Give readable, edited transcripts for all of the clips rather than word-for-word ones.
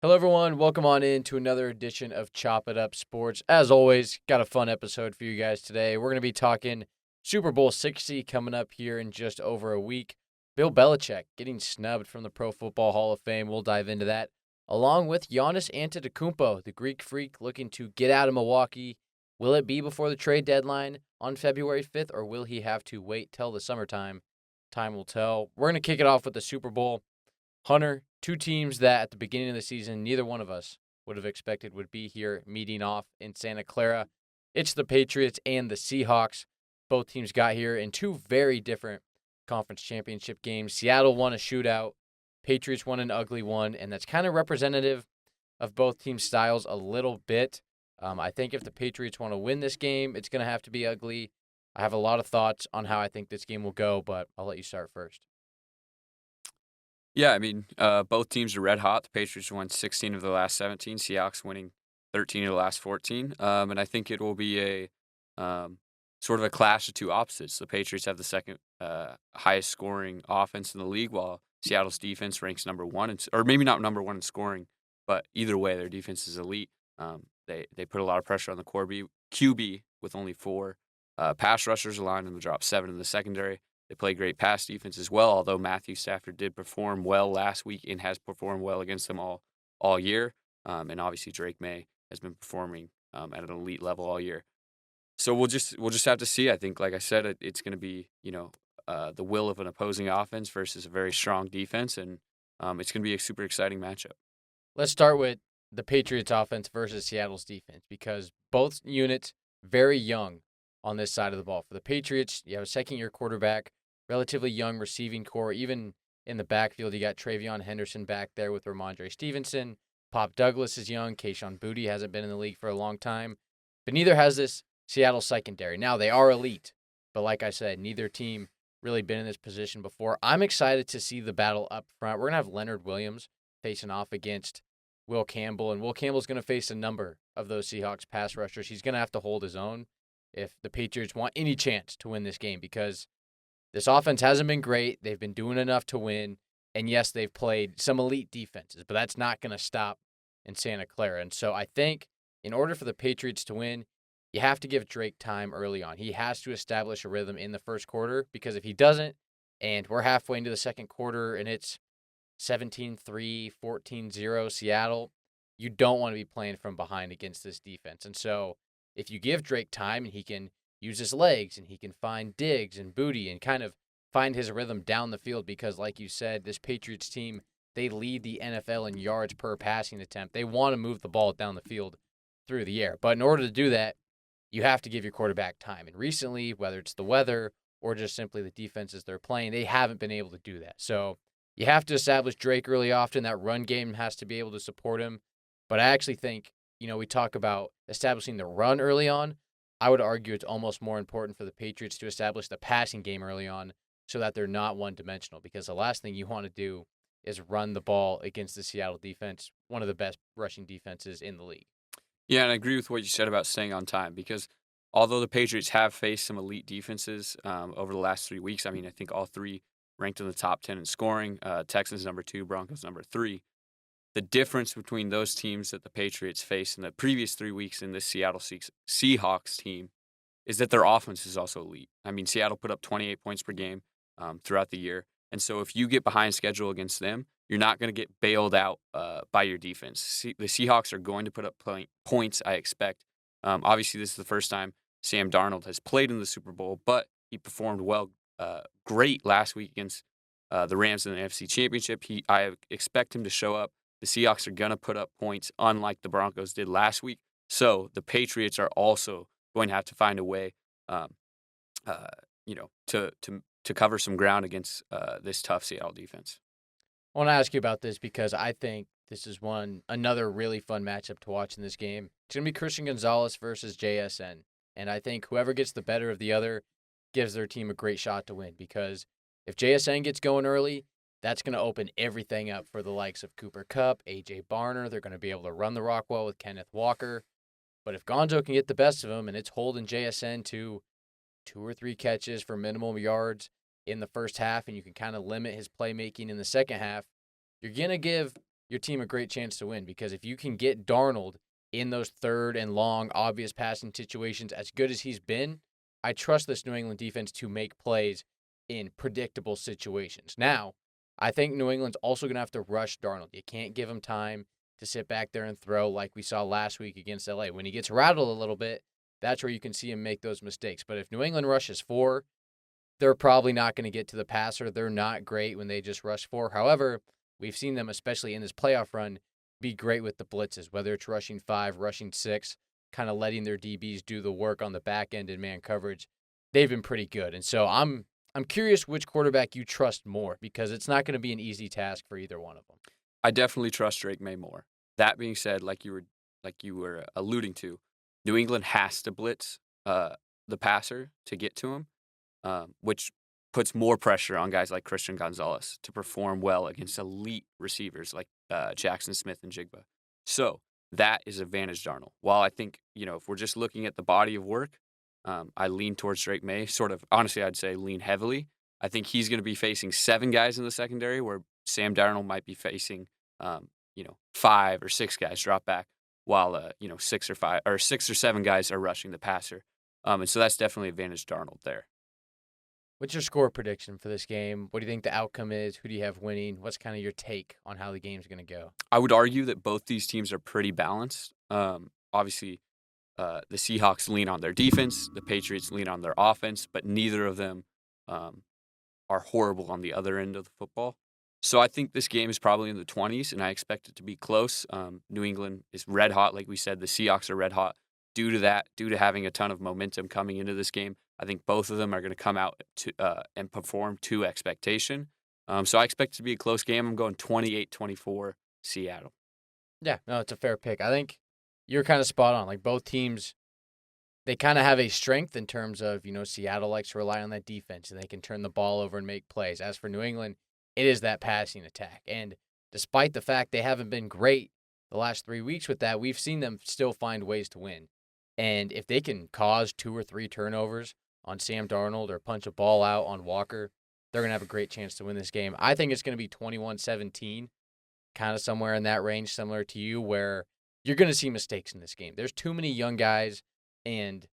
Hello, everyone. Welcome on in to another edition of Chop It Up Sports. As always, got a fun episode for you guys today. We're going to be talking Super Bowl 60 coming up here in just over a week. Bill Belichick getting snubbed from the Pro Football Hall of Fame. We'll dive into that. Along with Giannis Antetokounmpo, the Greek freak looking to get out of Milwaukee. Will it be before the trade deadline on February 5th, or will he have to wait till the summertime? Time will tell. We're going to kick it off with the Super Bowl. Hunter, two teams that at the beginning of the season, neither one of us would have expected would be here meeting off in Santa Clara. It's the Patriots and the Seahawks. Both teams got here in two very different conference championship games. Seattle won a shootout. Patriots won an ugly one, and that's kind of representative of both teams' styles a little bit. I think if the Patriots want to win this game, it's going to have to be ugly. I have a lot of thoughts on how I think this game will go, but I'll let you start first. Yeah, both teams are red hot. The Patriots won 16 of the last 17. Seahawks winning 13 of the last 14. And I think it will be sort of a clash of two opposites. The Patriots have the second highest scoring offense in the league, while Seattle's defense ranks number one, or maybe not number one in scoring, but either way, their defense is elite. They put a lot of pressure on the QB with only four pass rushers, allowing them to drop 7 in the secondary. They play great pass defense as well, although Matthew Stafford did perform well last week and has performed well against them all year. And obviously Drake May has been performing at an elite level all year. So we'll just have to see. I think, like I said, it's going to be the will of an opposing offense versus a very strong defense, and it's going to be a super exciting matchup. Let's start with the Patriots offense versus Seattle's defense because both units very young on this side of the ball. For the Patriots, you have a second-year quarterback, relatively young receiving core. Even in the backfield, you got Travion Henderson back there with Ramondre Stevenson. Pop Douglas is young. Kayshon Boutte hasn't been in the league for a long time. But neither has this Seattle secondary. Now, they are elite. But like I said, neither team really been in this position before. I'm excited to see the battle up front. We're going to have Leonard Williams facing off against Will Campbell. And Will Campbell's going to face a number of those Seahawks pass rushers. He's going to have to hold his own if the Patriots want any chance to win this game because this offense hasn't been great. They've been doing enough to win. And yes, they've played some elite defenses, but that's not going to stop in Santa Clara. And so I think in order for the Patriots to win, you have to give Drake time early on. He has to establish a rhythm in the first quarter because if he doesn't, and we're halfway into the second quarter and it's 17-3, 14-0 Seattle, you don't want to be playing from behind against this defense. And so if you give Drake time and he can use his legs and he can find Diggs and Boutte and kind of find his rhythm down the field because, like you said, this Patriots team, they lead the NFL in yards per passing attempt. They want to move the ball down the field through the air. But in order to do that, you have to give your quarterback time. And recently, whether it's the weather or just simply the defenses they're playing, they haven't been able to do that. So you have to establish Drake early often. That run game has to be able to support him. But I actually think, we talk about establishing the run early on. I would argue it's almost more important for the Patriots to establish the passing game early on so that they're not one-dimensional because the last thing you want to do is run the ball against the Seattle defense, one of the best rushing defenses in the league. Yeah, and I agree with what you said about staying on time because although the Patriots have faced some elite defenses over the last 3 weeks, I think all three ranked in the top 10 in scoring. Texans number 2, Broncos number 3. The difference between those teams that the Patriots faced in the previous 3 weeks in this Seattle Seahawks team is that their offense is also elite. Seattle put up 28 points per game throughout the year. And so if you get behind schedule against them, you're not going to get bailed out by your defense. The Seahawks are going to put up points, I expect. Obviously, this is the first time Sam Darnold has played in the Super Bowl, but he performed great last week against the Rams in the NFC Championship. I expect him to show up. The Seahawks are going to put up points, unlike the Broncos did last week. So the Patriots are also going to have to find a way, to cover some ground against this tough Seattle defense. I want to ask you about this because I think this is another really fun matchup to watch in this game. It's going to be Christian Gonzalez versus JSN. And I think whoever gets the better of the other gives their team a great shot to win because if JSN gets going early, that's going to open everything up for the likes of Cooper Kupp, A.J. Barner. They're going to be able to run the rock well with Kenneth Walker. But if Gonzo can get the best of him and it's holding JSN to 2 or 3 catches for minimum yards in the first half and you can kind of limit his playmaking in the second half, you're going to give your team a great chance to win, because if you can get Darnold in those third and long, obvious passing situations, as good as he's been, I trust this New England defense to make plays in predictable situations. Now, I think New England's also going to have to rush Darnold. You can't give him time to sit back there and throw like we saw last week against LA. When he gets rattled a little bit, that's where you can see him make those mistakes. But if New England rushes 4, they're probably not going to get to the passer. They're not great when they just rush 4. However, we've seen them, especially in this playoff run, be great with the blitzes, whether it's rushing 5, rushing 6, kind of letting their DBs do the work on the back end in man coverage. They've been pretty good. And so I'm curious which quarterback you trust more, because it's not going to be an easy task for either one of them. I definitely trust Drake May more. That being said, like you were alluding to, New England has to blitz the passer to get to him, which puts more pressure on guys like Christian Gonzalez to perform well against elite receivers like Jackson Smith and Jigba. So that is advantage Darnold. While I think, if we're just looking at the body of work, I lean towards Drake May. Sort of, honestly, I'd say lean heavily. I think he's going to be facing 7 guys in the secondary, where Sam Darnold might be facing, 5 or 6 guys drop back, while 6 or 7 guys are rushing the passer. And so that's definitely advantage Darnold there. What's your score prediction for this game? What do you think the outcome is? Who do you have winning? What's kind of your take on how the game's going to go? I would argue that both these teams are pretty balanced. Obviously, the Seahawks lean on their defense. The Patriots lean on their offense, but neither of them are horrible on the other end of the football. So I think this game is probably in the 20s, and I expect it to be close. New England is red hot. Like we said, the Seahawks are red hot due to having a ton of momentum coming into this game. I think both of them are going to come out and perform to expectation. So I expect it to be a close game. I'm going 28-24 Seattle. Yeah, no, it's a fair pick. I think you're kind of spot on. Like, both teams, they kind of have a strength in terms of, Seattle likes to rely on that defense, and they can turn the ball over and make plays. As for New England, it is that passing attack. And despite the fact they haven't been great the last 3 weeks with that, we've seen them still find ways to win. And if they can cause 2 or 3 turnovers on Sam Darnold or punch a ball out on Walker, they're going to have a great chance to win this game. I think it's going to be 21-17, kind of somewhere in that range, similar to you, where you're going to see mistakes in this game. There's too many young guys and,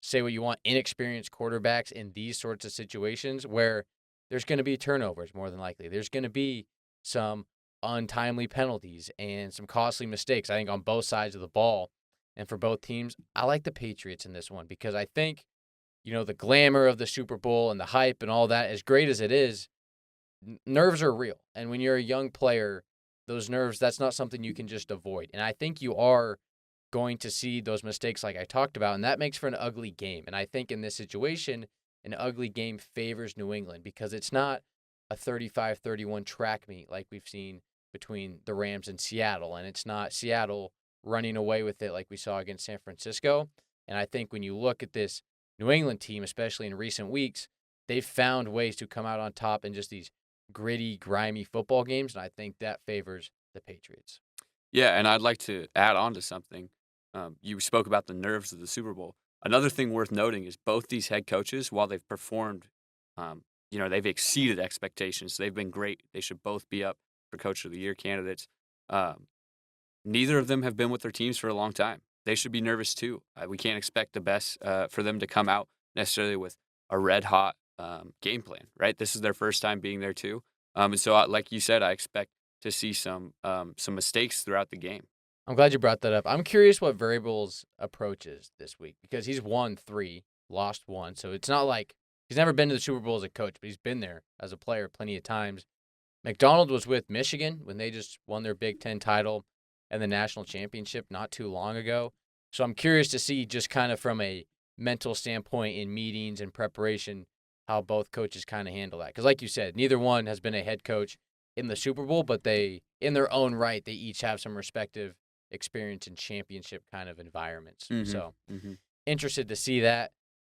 say what you want, inexperienced quarterbacks in these sorts of situations where there's going to be turnovers more than likely. There's going to be some untimely penalties and some costly mistakes, I think, on both sides of the ball. And for both teams, I like the Patriots in this one, because I think, the glamour of the Super Bowl and the hype and all that, as great as it is, nerves are real. And when you're a young player, those nerves, that's not something you can just avoid. And I think you are going to see those mistakes like I talked about, and that makes for an ugly game. And I think in this situation, an ugly game favors New England, because it's not a 35-31 track meet like we've seen between the Rams and Seattle, and it's not Seattle running away with it like we saw against San Francisco. And I think when you look at this New England team, especially in recent weeks, they've found ways to come out on top in just these gritty, grimy football games, and I think that favors the Patriots. Yeah, and I'd like to add on to something. You spoke about the nerves of the Super Bowl. Another thing worth noting is both these head coaches, while they've performed, they've exceeded expectations. They've been great. They should both be up for Coach of the Year candidates. Neither of them have been with their teams for a long time. They should be nervous too. We can't expect the best for them to come out necessarily with a red-hot game plan, right? This is their first time being there too. And so, like you said, I expect to see some mistakes throughout the game. I'm glad you brought that up. I'm curious what Vrabel's approach is this week, because he's won 3, lost 1. So it's not like he's never been to the Super Bowl as a coach, but he's been there as a player plenty of times. McDonald was with Michigan when they just won their Big Ten title and the national championship not too long ago. So I'm curious to see, just kind of from a mental standpoint in meetings and preparation, how both coaches kind of handle that. Because like you said, neither one has been a head coach in the Super Bowl, but they, in their own right, they each have some respective experience in championship kind of environments. So interested to see that.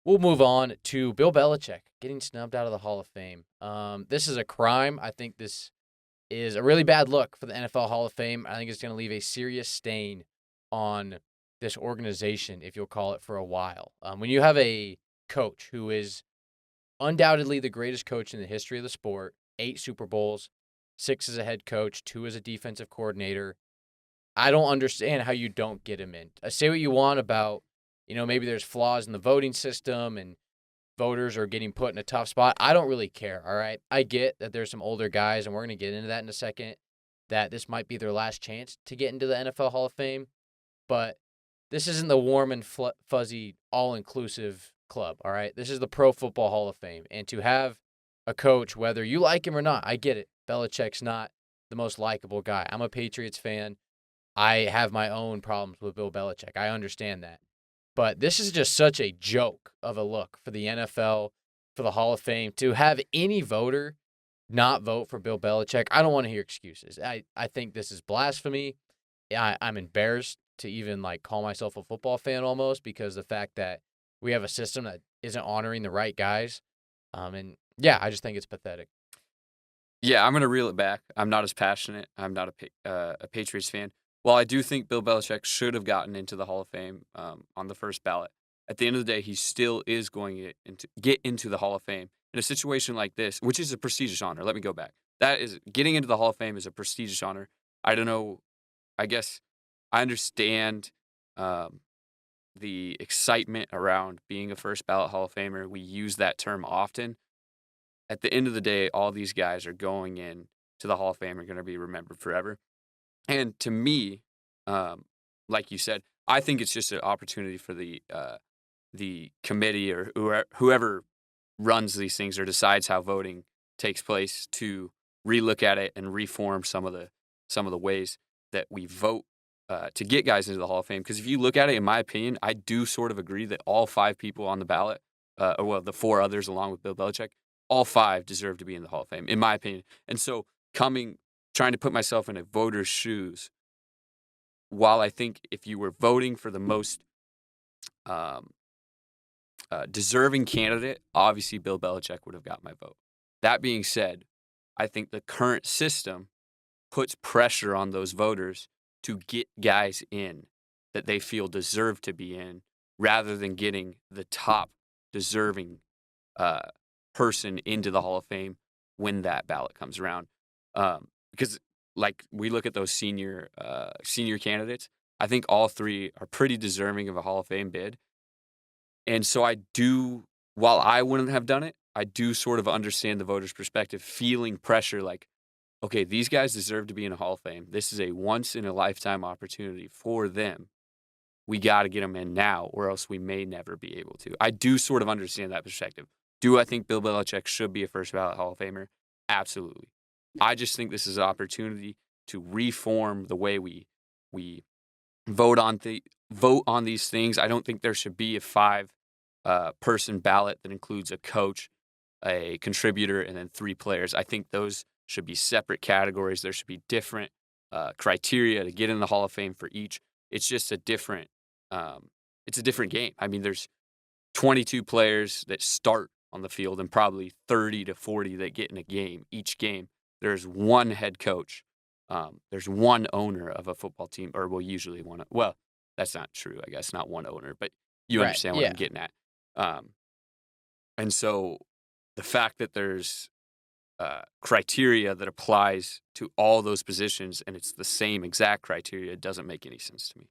We'll move on to Bill Belichick getting snubbed out of the Hall of Fame. This is a crime. I think this is a really bad look for the NFL Hall of Fame. I think it's going to leave a serious stain on this organization, if you'll call it, for a while. When you have a coach who is undoubtedly the greatest coach in the history of the sport, 8 Super Bowls, 6 as a head coach, 2 as a defensive coordinator. I don't understand how you don't get him in. Say what you want about, maybe there's flaws in the voting system and voters are getting put in a tough spot. I don't really care, all right? I get that there's some older guys, and we're going to get into that in a second, that this might be their last chance to get into the NFL Hall of Fame. But this isn't the warm and fuzzy, all-inclusive club, all right? This is the Pro Football Hall of Fame. And to have a coach, whether you like him or not, I get it. Belichick's not the most likable guy. I'm a Patriots fan. I have my own problems with Bill Belichick. I understand that. But this is just such a joke of a look for the NFL, for the Hall of Fame. To have any voter not vote for Bill Belichick, I don't want to hear excuses. I think this is blasphemy. I'm embarrassed to even call myself a football fan almost, because the fact that we have a system that isn't honoring the right guys. And yeah, I just think it's pathetic. Yeah, I'm going to reel it back. I'm not as passionate. I'm not a Patriots fan. While I do think Bill Belichick should have gotten into the Hall of Fame on the first ballot, at the end of the day, he still is going to get into the Hall of Fame in a situation like this, which is a prestigious honor. Let me go back. That is, getting into the Hall of Fame is a prestigious honor. I don't know. I guess I understand the excitement around being a first ballot Hall of Famer. We use that term often. At the end of the day, all these guys are going in to the Hall of Fame, are going to be remembered forever. And to me, like you said, I think it's just an opportunity for the committee or whoever runs these things or decides how voting takes place to relook at it and reform some of the ways that we vote to get guys into the Hall of Fame. Because if you look at it, in my opinion, I do sort of agree that all 5 people on the ballot, the 4 others along with Bill Belichick, all 5 deserve to be in the Hall of Fame, in my opinion. And so trying to put myself in a voter's shoes, while I think if you were voting for the most deserving candidate, obviously Bill Belichick would have got my vote. That being said, I think the current system puts pressure on those voters to get guys in that they feel deserve to be in, rather than getting the top deserving person into the Hall of Fame when that ballot comes around. Because we look at those senior candidates, I think all 3 are pretty deserving of a Hall of Fame bid. And so while I wouldn't have done it, I do sort of understand the voters' perspective, feeling pressure okay, these guys deserve to be in a Hall of Fame. This is a once-in-a-lifetime opportunity for them. We got to get them in now, or else we may never be able to. I do sort of understand that perspective. Do I think Bill Belichick should be a first-ballot Hall of Famer? Absolutely. I just think this is an opportunity to reform the way we vote on these things. I don't think there should be a 5-person ballot that includes a coach, a contributor, and then 3 players. I think those should be separate categories. There should be different criteria to get in the Hall of Fame for each. It's just a different game. I mean, there's 22 players that start on the field and probably 30 to 40 that get in a game. Each game, there's 1 head coach. There's 1 owner of a football team, or usually one. Well, that's not true, I guess, not 1 owner, but you understand what I'm getting at. And so the fact that there's criteria that applies to all those positions and it's the same exact criteria doesn't make any sense to me.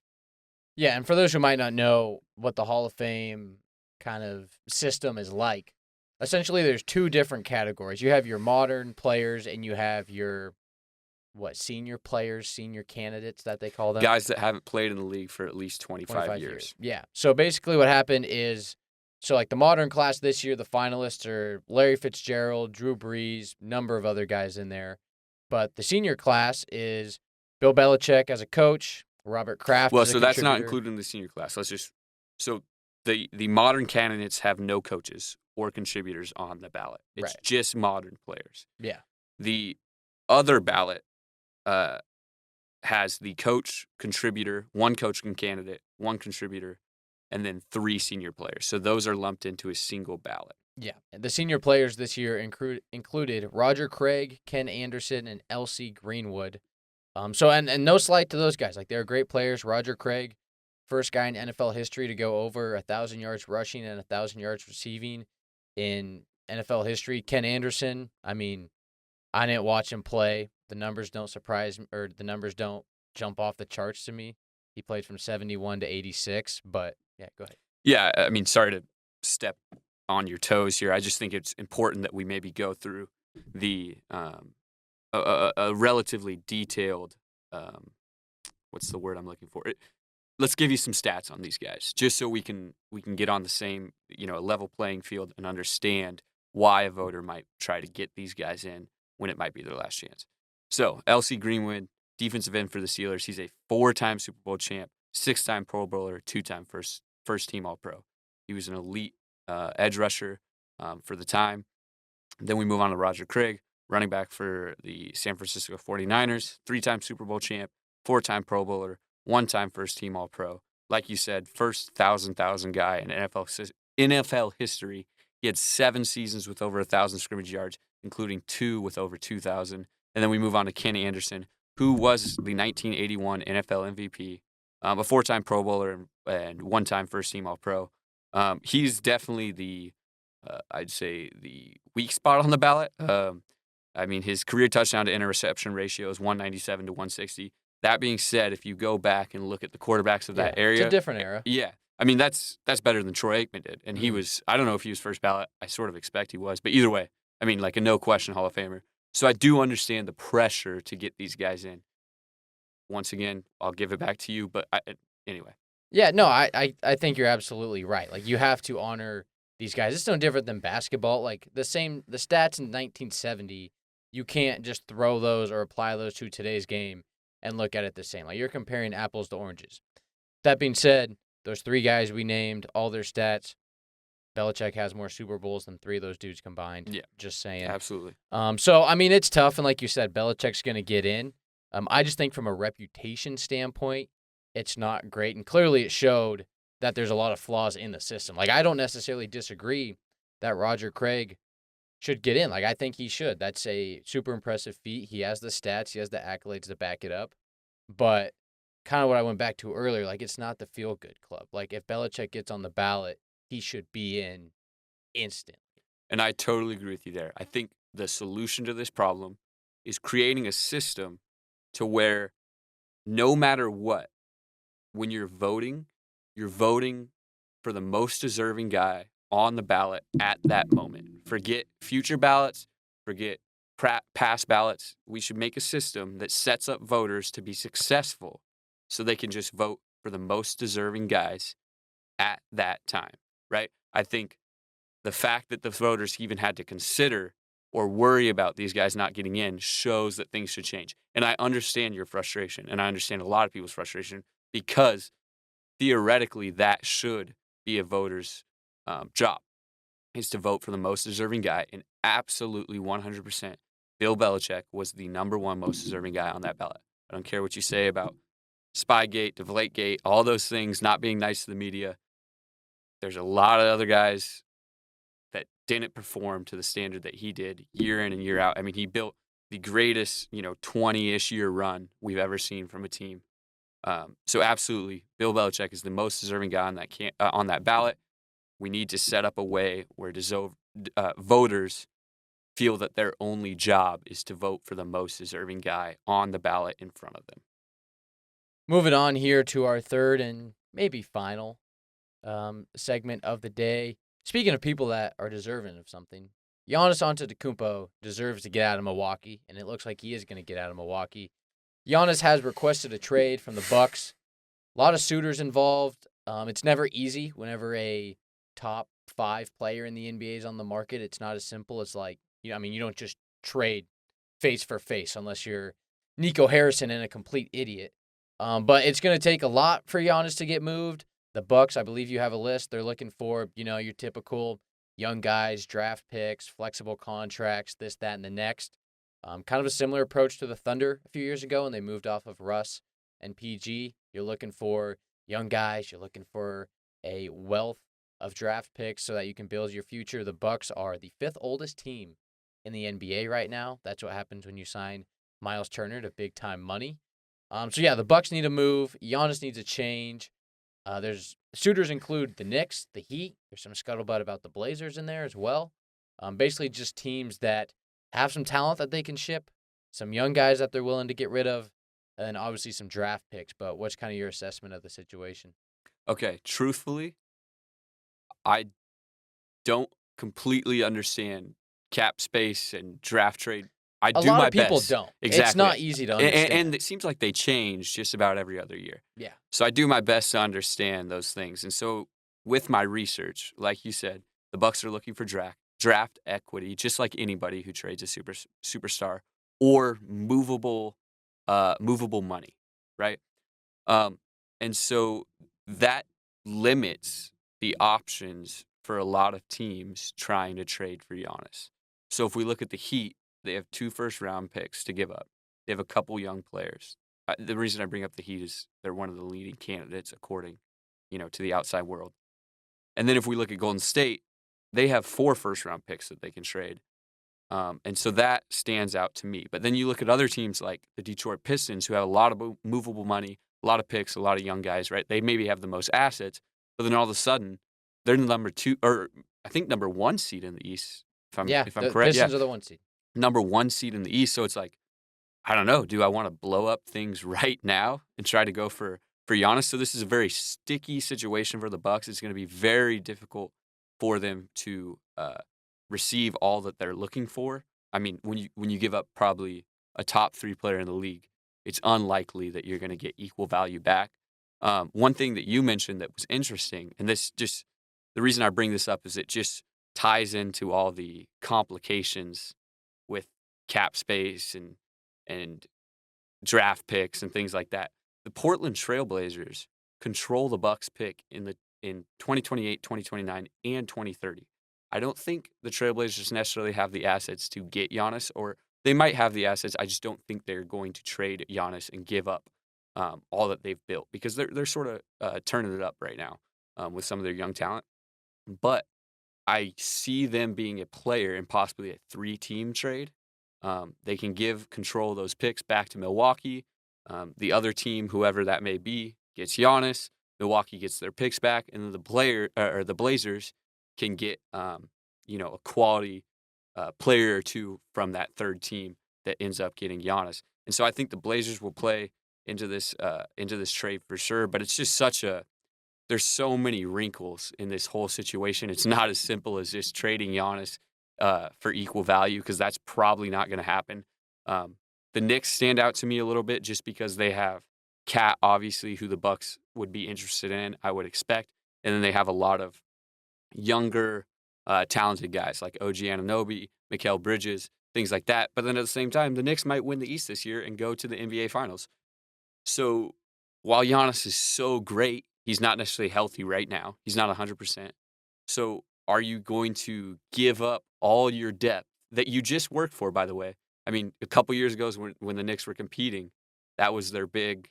Yeah, and for those who might not know what the Hall of Fame kind of system is like, essentially there's 2 different categories. You have your modern players and you have your senior players, senior candidates that they call them. Guys that haven't played in the league for at least 25 years. Yeah. So basically what happened is, the modern class this year, the finalists are Larry Fitzgerald, Drew Brees, number of other guys in there. But the senior class is Bill Belichick as a coach, Robert Kraft as a contributor. That's not included in the senior class. The modern candidates have no coaches or contributors on the ballot. It's just modern players. Yeah. The other ballot has the coach, contributor, 1 coach and candidate, 1 contributor, and then 3 senior players. So those are lumped into a single ballot. Yeah. The senior players this year included Roger Craig, Ken Anderson, and L.C. Greenwood. And no slight to those guys. They're great players. Roger Craig, first guy in NFL history to go over 1,000 yards rushing and 1,000 yards receiving in NFL history. Ken Anderson, I didn't watch him play, the numbers don't surprise me, or the numbers don't jump off the charts to me. He played from 71 to 86, but yeah, go ahead. Yeah, I mean, sorry to step on your toes here. I just think it's important that we maybe go through the a relatively detailed what's the word I'm looking for? Let's give you some stats on these guys, just so we can get on the same level playing field and understand why a voter might try to get these guys in when it might be their last chance. So LC Greenwood, defensive end for the Steelers, he's a 4-time Super Bowl champ, 6-time Pro Bowler, 2-time first team All Pro. He was an elite edge rusher for the time. Then we move on to Roger Craig, running back for the San Francisco 49ers, 3-time Super Bowl champ, 4-time Pro Bowler, 1-time first team All Pro. Like you said, first 1,000 guy in NFL history. He had 7 seasons with over 1,000 scrimmage yards, including 2 with over 2,000. And then we move on to Kenny Anderson, who was the 1981 NFL MVP, a 4-time Pro Bowler and 1-time first team All Pro. He's definitely the I'd say the weak spot on the ballot. I mean, his career touchdown to interception ratio is 197 to 160. That being said, if you go back and look at the quarterbacks of that area, it's a different era. Yeah, I mean that's better than Troy Aikman did, and he was. I don't know if he was first ballot. I sort of expect he was, but either way, I mean, like a no question Hall of Famer. So I do understand the pressure to get these guys in. Once again, I'll give it back to you, but anyway. Yeah, no, I think you're absolutely right. Like, you have to honor these guys. It's no different than basketball. Like, the stats in 1970, you can't just throw those or apply those to today's game and look at it the same. Like, you're comparing apples to oranges. That being said, those 3 guys we named, all their stats, Belichick has more Super Bowls than 3 of those dudes combined. Yeah, just saying. Absolutely. So, I mean, it's tough, and like you said, Belichick's going to get in. I just think from a reputation standpoint, it's not great, and clearly it showed that there's a lot of flaws in the system. Like, I don't necessarily disagree that Roger Craig should get in. Like, I think he should. That's a super impressive feat. He has the stats. He has the accolades to back it up. But kind of what I went back to earlier, like, it's not the feel-good club. Like, if Belichick gets on the ballot, he should be in instantly. And I totally agree with you there. I think the solution to this problem is creating a system to where no matter what, when you're voting for the most deserving guy on the ballot at that moment. Forget future ballots, forget past ballots. We should make a system that sets up voters to be successful so they can just vote for the most deserving guys at that time, right? I think the fact that the voters even had to consider or worry about these guys not getting in shows that things should change. And I understand your frustration, and I understand a lot of people's frustration, because theoretically that should be a voter's job, is to vote for the most deserving guy. And absolutely 100%, Bill Belichick was the number 1 most deserving guy on that ballot. I don't care what you say about Spygate, Deflategate, all those things, not being nice to the media. There's a lot of other guys that didn't perform to the standard that he did year in and year out. I mean, he built the greatest, 20-ish year run we've ever seen from a team. So absolutely, Bill Belichick is the most deserving guy on that ballot. We need to set up a way where voters feel that their only job is to vote for the most deserving guy on the ballot in front of them. Moving on here to our third and maybe final segment of the day. Speaking of people that are deserving of something, Giannis Antetokounmpo deserves to get out of Milwaukee, and it looks like he is going to get out of Milwaukee. Giannis has requested a trade from the Bucks. A lot of suitors involved. It's never easy whenever a top 5 player in the NBA is on the market. It's not as simple as like, you don't just trade face for face unless you're Nico Harrison and a complete idiot. But it's going to take a lot for Giannis to get moved. The Bucks, I believe you have a list. They're looking for, your typical young guys, draft picks, flexible contracts, this, that, and the next. Kind of a similar approach to the Thunder a few years ago, and they moved off of Russ and PG. You're looking for young guys. You're looking for a wealth of draft picks so that you can build your future. The Bucks are the 5th oldest team in the NBA right now. That's what happens when you sign Miles Turner to big-time money. The Bucks need a move. Giannis needs a change. There's suitors include the Knicks, the Heat. There's some scuttlebutt about the Blazers in there as well. Basically just teams that have some talent that they can ship, some young guys that they're willing to get rid of, and obviously some draft picks. But what's kind of your assessment of the situation? Okay, truthfully, I don't completely understand cap space and draft trade. I A do lot my of people best. don't. It's Exactly. not easy to And understand. it seems like they change just about every other year. Yeah. So I do my best to understand those things. And so with my research, like you said, the Bucks are looking for draft equity, just like anybody who trades a superstar or movable money, right? Um, and so that limits the options for a lot of teams trying to trade for Giannis. So if we look at the Heat, they have 2 first-round picks to give up. They have a couple young players. The reason I bring up the Heat is they're one of the leading candidates according, to the outside world. And then if we look at Golden State, they have 4 first-round picks that they can trade. And so that stands out to me. But then you look at other teams like the Detroit Pistons, who have a lot of movable money, a lot of picks, a lot of young guys, right? They maybe have the most assets, but then all of a sudden, they're the number 2, or I think number 1 seed in the East, Yeah. if I'm The correct. Yeah, Pistons are the 1 seed. number 1 seed in the East. So it's like, I don't know. Do I want to blow up things right now and try to go for Giannis? So this is a very sticky situation for the Bucks. It's going to be very difficult for them to receive all that they're looking for. I mean, when you give up probably a top 3 player in the league, it's unlikely that you're going to get equal value back. One thing that you mentioned that was interesting, and the reason I bring this up is it just ties into all the complications with cap space and draft picks and things like that. The Portland Trailblazers control the Bucks pick in 2028, 2029, and 2030. I don't think the Trailblazers necessarily have the assets to get Giannis, or they might have the assets. I just don't think they're going to trade Giannis and give up all that they've built because they're sort of turning it up right now with some of their young talent. But I see them being a player in possibly a 3-team trade. They can give control of those picks back to Milwaukee. The other team, whoever that may be, gets Giannis. Milwaukee gets their picks back, and then the Blazers can get a quality player or two from that third team that ends up getting Giannis. And so I think the Blazers will play into this trade for sure. But it's just there's so many wrinkles in this whole situation. It's not as simple as just trading Giannis for equal value because that's probably not going to happen. The Knicks stand out to me a little bit just because they have Cat, obviously, who the Bucks would be interested in, I would expect. And then they have a lot of younger, talented guys like OG Anunoby, Mikal Bridges, things like that. But then at the same time, the Knicks might win the East this year and go to the NBA Finals. So while Giannis is so great, he's not necessarily healthy right now. He's not 100%. So are you going to give up all your depth that you just worked for, by the way? I mean, a couple years ago when the Knicks were competing, that was their big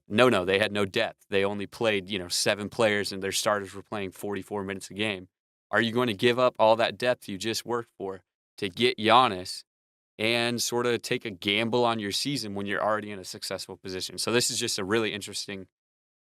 no. They had no depth. They only played, 7 players, and their starters were playing 44 minutes a game. Are you going to give up all that depth you just worked for to get Giannis and sort of take a gamble on your season when you're already in a successful position? So this is just a really interesting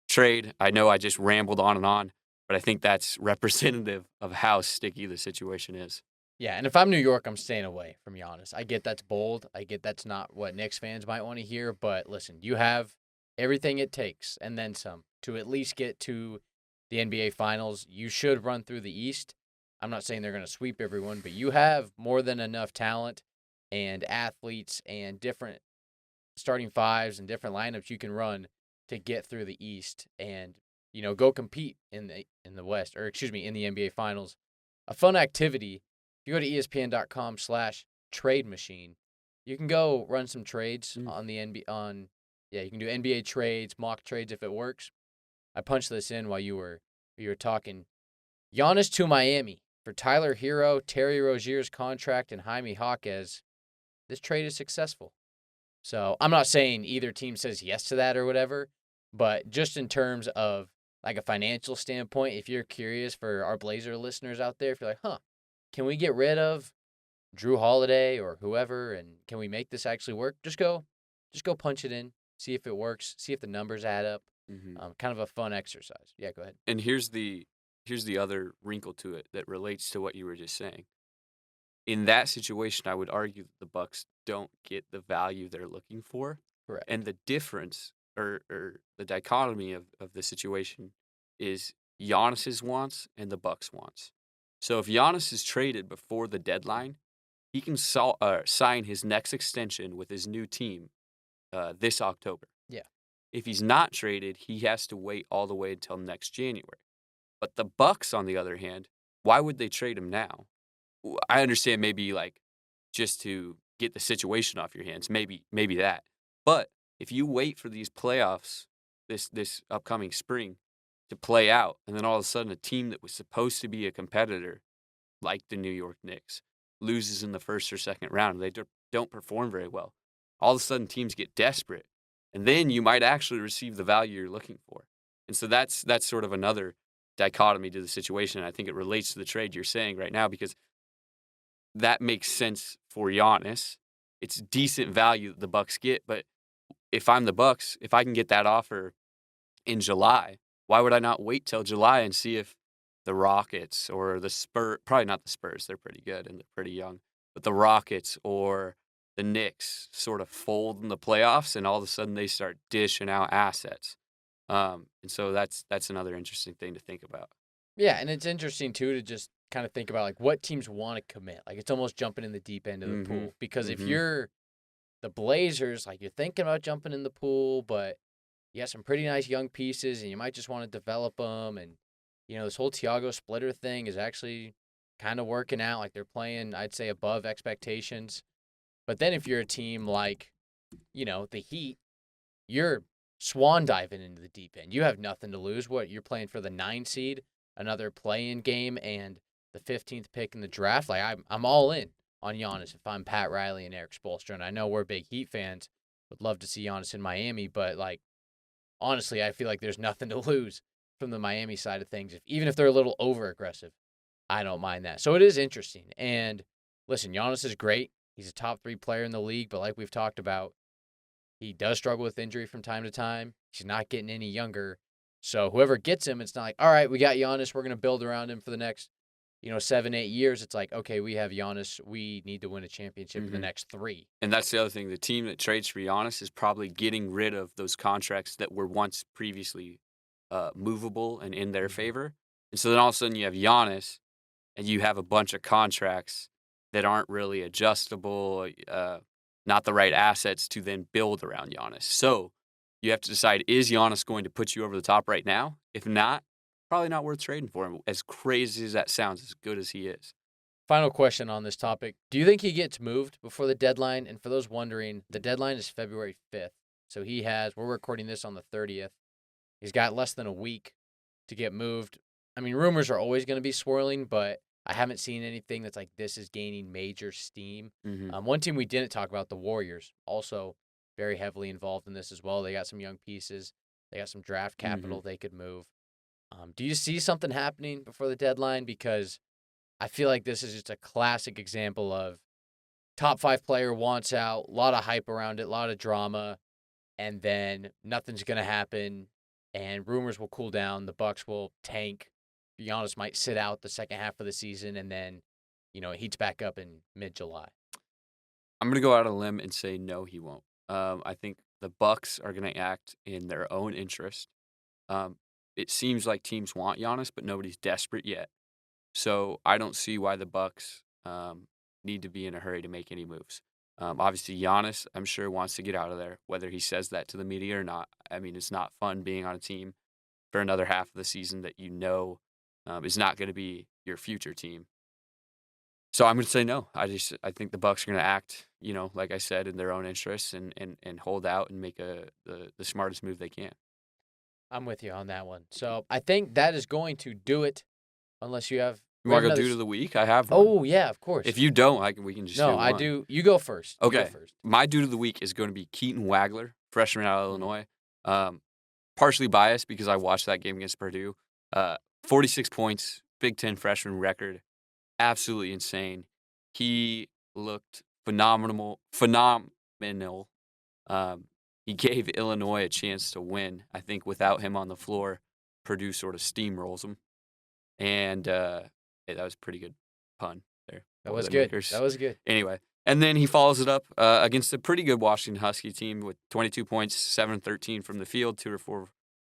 trade. I know I just rambled on, but I think that's representative of how sticky the situation is. Yeah, and if I'm New York, I'm staying away from Giannis. I get that's bold. I get that's not what Knicks fans might want to hear. But listen, you have everything it takes and then some to at least get to the NBA Finals. You should run through the East. I'm not saying they're going to sweep everyone, but you have more than enough talent and athletes and different starting fives and different lineups you can run to get through the East and go compete in the West, or excuse me, in the NBA Finals. A fun activity. If you go to ESPN.com/trade machine, you can go run some trades on the NBA. You can do NBA trades, mock trades if it works. I punched this in while you were talking. Giannis to Miami for Tyler Hero, Terry Rozier's contract, and Jaime Jaquez. This trade is successful. So I'm not saying either team says yes to that or whatever, but just in terms of like a financial standpoint, if you're curious for our Blazer listeners out there, if you're like, can we get rid of Drew Holiday or whoever, and can we make this actually work? Just go punch it in, see if it works, see if the numbers add up. Kind of a fun exercise. Yeah, go ahead. And here's the other wrinkle to it that relates to what you were just saying. In that situation, I would argue that the Bucks don't get the value they're looking for. Correct. And the difference or the dichotomy of the situation is Giannis's wants and the Bucks' wants. So if Giannis is traded before the deadline, he can sign his next extension with his new team this October. Yeah. If he's not traded, he has to wait all the way until next January. But the Bucks, on the other hand, why would they trade him now? I understand maybe like just to get the situation off your hands, maybe that. But if you wait for these playoffs this upcoming spring to play out, and then all of a sudden a team that was supposed to be a competitor, like the New York Knicks, loses in the first or second round, they don't perform very well. All of a sudden teams get desperate, and then you might actually receive the value you're looking for. And so that's sort of another dichotomy to the situation. And I think it relates to the trade you're saying right now, because that makes sense for Giannis. It's decent value that the Bucks get, but if I'm the Bucks, if I can get that offer in July, why would I not wait till July and see if the Rockets or the Spurs, probably not the Spurs, they're pretty good and they're pretty young, but the Rockets or the Knicks sort of fold in the playoffs and all of a sudden they start dishing out assets. And so that's another interesting thing to think about. Yeah, and it's interesting too to just kind of think about like what teams want to commit. Like it's almost jumping in the deep end of the pool, because if you're the Blazers, like you're thinking about jumping in the pool, but you have some pretty nice young pieces and you might just want to develop them. And, this whole Thiago Splitter thing is actually kind of working out. Like they're playing, I'd say, above expectations. But then if you're a team like, the Heat, you're swan diving into the deep end. You have nothing to lose. What, you're playing for the 9 seed, another play-in game, and the 15th pick in the draft? Like I'm all in on Giannis if I'm Pat Riley and Eric Spoelstra. And I know we're big Heat fans. Would love to see Giannis in Miami, but like honestly, I feel like there's nothing to lose from the Miami side of things. Even if they're a little over-aggressive, I don't mind that. So it is interesting. And listen, Giannis is great. He's a top 3 player in the league, but like we've talked about, he does struggle with injury from time to time. He's not getting any younger. So whoever gets him, it's not like, all right, we got Giannis, we're going to build around him for the next 7-8 years. It's like, okay, we have Giannis. We need to win a championship in the next 3. And that's the other thing. The team that trades for Giannis is probably getting rid of those contracts that were once previously movable and in their favor. And so then all of a sudden you have Giannis and you have a bunch of contracts that aren't really adjustable, not the right assets to then build around Giannis. So you have to decide, is Giannis going to put you over the top right now? If not, probably not worth trading for him. As crazy as that sounds, as good as he is. Final question on this topic. Do you think he gets moved before the deadline? And for those wondering, the deadline is February 5th. So we're recording this on the 30th. He's got less than a week to get moved. I mean, rumors are always going to be swirling, but I haven't seen anything that's like this is gaining major steam. One team we didn't talk about, the Warriors, also very heavily involved in this as well. They got some young pieces. They got some draft capital they could move. Do you see something happening before the deadline? Because I feel like this is just a classic example of top 5 player wants out, a lot of hype around it, a lot of drama, and then nothing's going to happen, and rumors will cool down. The Bucks will tank. Giannis might sit out the second half of the season, and then, it heats back up in mid-July. I'm going to go out on a limb and say no, he won't. I think the Bucks are going to act in their own interest. It seems like teams want Giannis, but nobody's desperate yet. So I don't see why the Bucks need to be in a hurry to make any moves. Obviously, Giannis, I'm sure, wants to get out of there, whether he says that to the media or not. I mean, it's not fun being on a team for another half of the season that is not going to be your future team. So I'm going to say no. I think the Bucks are going to act, like I said, in their own interests and hold out and make the smartest move they can. I'm with you on that one. So I think that is going to do it, unless you have. You want to go dude of the week? I have one. Oh, yeah, of course. If you don't, we can just do one. No, I do. You go first. Okay. My dude of the week is going to be Keaton Wagler, freshman out of Illinois. Partially biased because I watched that game against Purdue. 46 points, Big Ten freshman record. Absolutely insane. He looked phenomenal. He gave Illinois a chance to win. I think without him on the floor, Purdue sort of steamrolls them. And that was a pretty good pun there. That was good. That was good. Anyway, And then he follows it up against a pretty good Washington Husky team with 22 points, 7-13 from the field, 2 or 4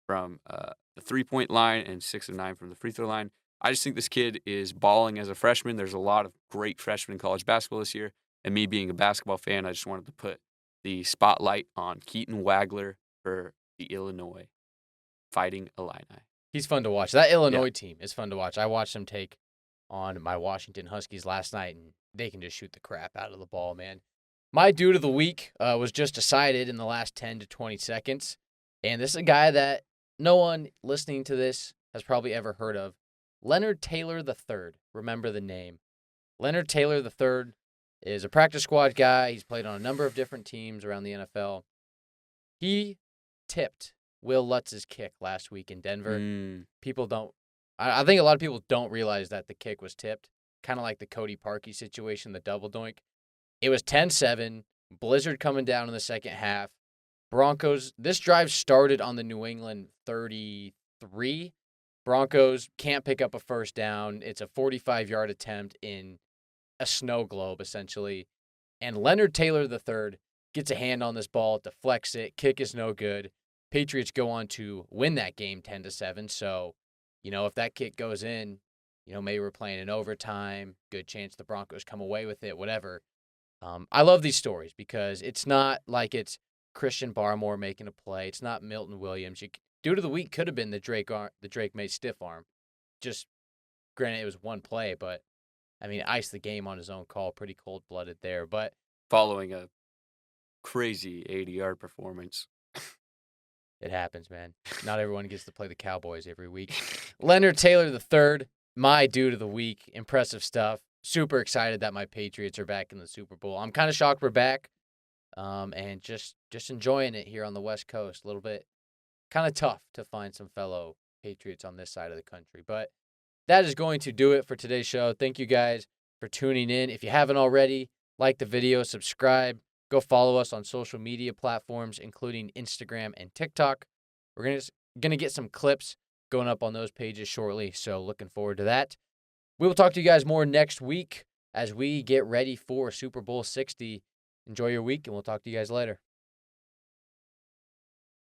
from the three-point line, and 6 of 9 from the free throw line. I just think this kid is balling as a freshman. There's a lot of great freshmen in college basketball this year. And me being a basketball fan, I just wanted to put the spotlight on Keaton Wagler for the Illinois Fighting Illini. He's fun to watch. That Illinois team is fun to watch. I watched them take on my Washington Huskies last night, and they can just shoot the crap out of the ball, man. My dude of the week was just decided in the last 10 to 20 seconds. And this is a guy that no one listening to this has probably ever heard of. Leonard Taylor III. Remember the name. Leonard Taylor III is a practice squad guy. He's played on a number of different teams around the NFL. He tipped Will Lutz's kick last week in Denver. People don't. I think a lot of people don't realize that the kick was tipped. Kind of like the Cody Parkey situation, the double doink. It was 10-7, blizzard coming down in the second half. Broncos, this drive started on the New England 33. Broncos can't pick up a first down. It's a 45-yard attempt in a snow globe, essentially. And Leonard Taylor III gets a hand on this ball, deflects it, kick is no good. Patriots go on to win that game 10-7. So, if that kick goes in, maybe we're playing in overtime, good chance the Broncos come away with it, whatever. I love these stories because it's not like it's Christian Barmore making a play. It's not Milton Williams. Dude of the week could have been the Drake May stiff arm. Just, granted, it was one play, but, iced the game on his own call. Pretty cold-blooded there. But following a crazy 80-yard performance. It happens, man. Not everyone gets to play the Cowboys every week. Leonard Taylor III, my dude of the week. Impressive stuff. Super excited that my Patriots are back in the Super Bowl. I'm kind of shocked we're back, and just enjoying it here on the West Coast. A little bit kind of tough to find some fellow Patriots on this side of the country. But that is going to do it for today's show. Thank you guys for tuning in. If you haven't already, like the video, subscribe. Go follow us on social media platforms, including Instagram and TikTok. We're gonna get some clips going up on those pages shortly, so looking forward to that. We will talk to you guys more next week as we get ready for Super Bowl 60. Enjoy your week, and we'll talk to you guys later.